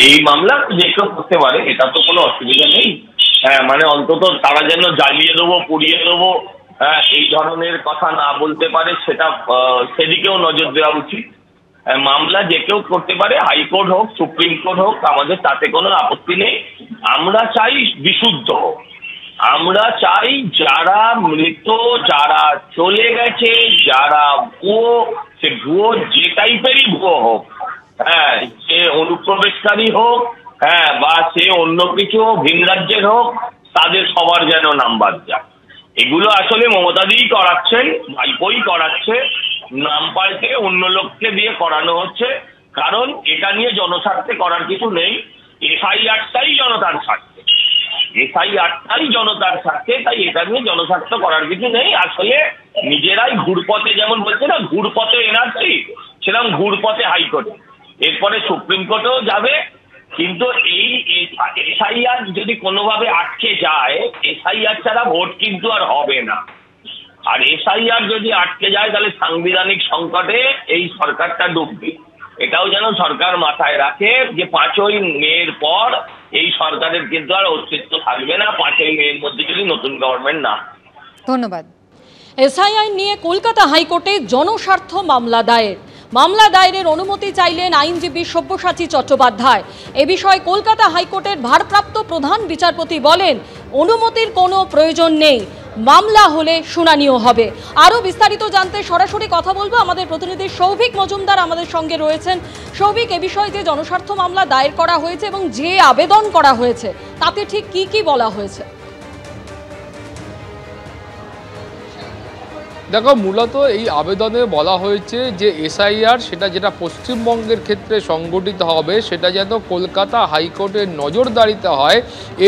এই মামলা যে কেউ করতে পারে, এটা তো কোনো অসুবিধা নেই। হ্যাঁ, মানে অন্তত তারা যেন জ্বালিয়ে দেবো, পুড়িয়ে দেবো, হ্যাঁ, এই ধরনের কথা না বলতে পারে, সেটা সেদিকেও নজর দেওয়া উচিত। মামলা যে কেউ করতে পারে, হাইকোর্ট হোক, সুপ্রিম কোর্ট হোক, আমাদের তাতে কোনো আপত্তি নেই। আমরা চাই বিশুদ্ধ হোক। আমরা চাই যারা মৃত, যারা চলে গেছে, যারা ভুয়ো, সে ভুয়ো যে টাইপেরই ভুয়ো হোক, হ্যাঁ, সে অনুপ্রবেশকারী হোক, হ্যাঁ, বা সে অন্য কিছু ভিন রাজ্যের হোক, তাদের সবার যেন নাম বাদ যায়। এগুলো আসলে মমতাদিই করাচ্ছেন, ভাইপোই করাচ্ছে, নাম পাল্টে অন্য লোককে দিয়ে করানো হচ্ছে। কারণ এটা নিয়ে জনস্বার্থে করার কিছু নেই। এসআইআরটাই জনতার স্বার্থে, এসআইআরটাই জনতার স্বার্থে, তাই এটা নিয়ে জনস্বার্থ করার কিছু নেই। আসলে নিজেরাই ঘুরপথে, যেমন বলছে না ঘুরপথে এনআরসি, সেরকম ঘুরপথে হাইকোর্টে, এরপরে সুপ্রিম কোর্টেও যাবে। কিন্তু এই এসআইআর যদি কোনোভাবে আটকে যায়, এসআইআর ছাড়া ভোট কিন্তু আর হবে না। আর এসআইআর যদি আটকে যায়, তাহলে সাংবিধানিক সংকটে এই সরকারটা ডুববে। এটাও যেন সরকার মাথায় রাখে যে 5ই মের পর এই সরকারের কিন্তু আর অস্তিত্ব থাকবে না, 5ই মের মধ্যে যদি নতুন গভর্নমেন্ট না। ধন্যবাদ। এসআইআর নিয়ে কলকাতা হাইকোর্টে জনস্বার্থ মামলা দায়ের। মামলা দায়েরের অনুমতি চাইলেন আইনজীবী সব্যসাচী চট্টোপাধ্যায়। এ বিষয়ে কলকাতা হাইকোর্টের ভারপ্রাপ্ত প্রধান বিচারপতি বলেন, অনুমতির কোনো প্রয়োজন নেই, মামলা হলে শুনানিও হবে। আরও বিস্তারিত জানতে সরাসরি কথা বলবো, আমাদের প্রতিনিধি সৌভিক মজুমদার আমাদের সঙ্গে রয়েছেন। সৌভিক, এ বিষয়ে যে জনস্বার্থ মামলা দায়ের করা হয়েছে এবং যে আবেদন করা হয়েছে, তাতে ঠিক কি কি বলা হয়েছে? দেখো, মূলত এই আবেদনে বলা হয়েছে যে এসআইআর সেটা যেটা পশ্চিমবঙ্গের ক্ষেত্রে সংগঠিত হবে, সেটা যেন কলকাতা হাইকোর্টের নজরদারিতে হয়।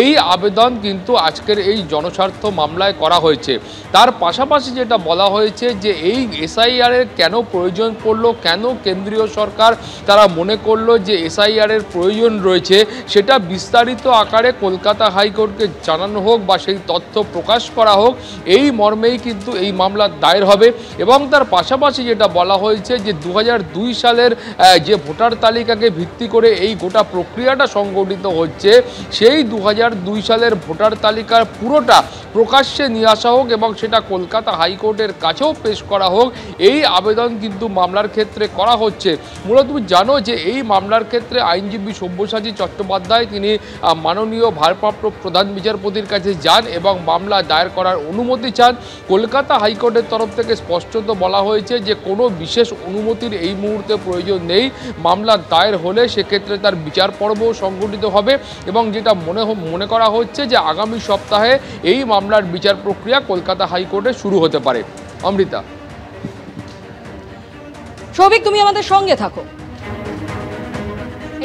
এই আবেদন কিন্তু আজকের এই জনস্বার্থ মামলায় করা হয়েছে। তার পাশাপাশি যেটা বলা হয়েছে যে এই এসআইআরের কেন প্রয়োজন পড়লো, কেন কেন্দ্রীয় সরকার তারা মনে করলো যে এসআইআরের প্রয়োজন রয়েছে, সেটা বিস্তারিত আকারে কলকাতা হাইকোর্টকে জানানো হোক বা সেই তথ্য প্রকাশ করা হোক, এই মর্মেই কিন্তু এই মামলা দায়ের হবে। এবং তার পাশাপাশি যেটা বলা হয়েছে যে 2002 সালের যে ভোটার তালিকাকে ভিত্তি করে এই গোটা প্রক্রিয়াটা সংগঠিত হচ্ছে, সেই 2002 সালের ভোটার তালিকার পুরোটা প্রকাশ্যে নিয়ে আসা হোক এবং সেটা কলকাতা হাইকোর্টের কাছেও পেশ করা হোক। এই আবেদন কিন্তু মামলার ক্ষেত্রে করা হচ্ছে। মূলত তুমি জানো যে এই মামলার ক্ষেত্রে আইনজীবী সব্যসাচী চট্টোপাধ্যায় তিনি মাননীয় ভারপ্রাপ্ত প্রধান বিচারপতির কাছে যান এবং মামলা দায়ের করার অনুমতি চান। কলকাতা হাইকোর্টের তরফ থেকে স্পষ্টত বলা হয়েছে যে কোনো বিশেষ অনুমতির এই মুহূর্তে প্রয়োজন নেই। মামলা দায়ের হলে সেক্ষেত্রে তার বিচার পর্বও সংগঠিত হবে এবং যেটা মনে করা হচ্ছে যে আগামী সপ্তাহে এই মামলার বিচার প্রক্রিয়া কলকাতা হাইকোর্টে শুরু হতে পারে। অমৃতা। সৌভিক, তুমি আমাদের সঙ্গে থাকো।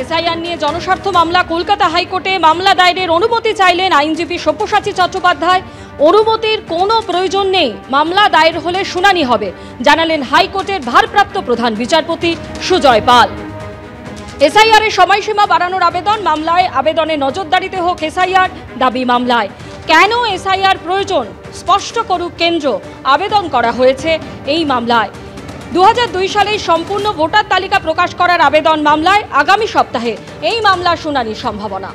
এসআইআর নিয়ে জনস্বার্থ মামলা কলকাতা হাইকোর্টে, মামলা দায়েরের অনুমতি চাইলেন আইনজীবী সব্যসাচী চট্টোপাধ্যায়। অনুমতির কোনো প্রয়োজন নেই, মামলা দায়ের হলে শুনানি হবে, জানালেন হাইকোর্টের ভারপ্রাপ্ত প্রধান বিচারপতি সুজয় পাল। এসআইআর এর সময়সীমা বাড়ানোর আবেদন, মামলায় আবেদনে নজরদারিতে হোক এসআইআর দাবি মামলায়। কেন এসআইআর প্রয়োজন স্পষ্ট করুক কেন্দ্র, আবেদন করা হয়েছে এই মামলায়। 2002 সালে সম্পূর্ণ ভোটার তালিকা প্রকাশ করার আবেদন মামলায়। আগামী সপ্তাহে এই মামলার শুনানির সম্ভাবনা।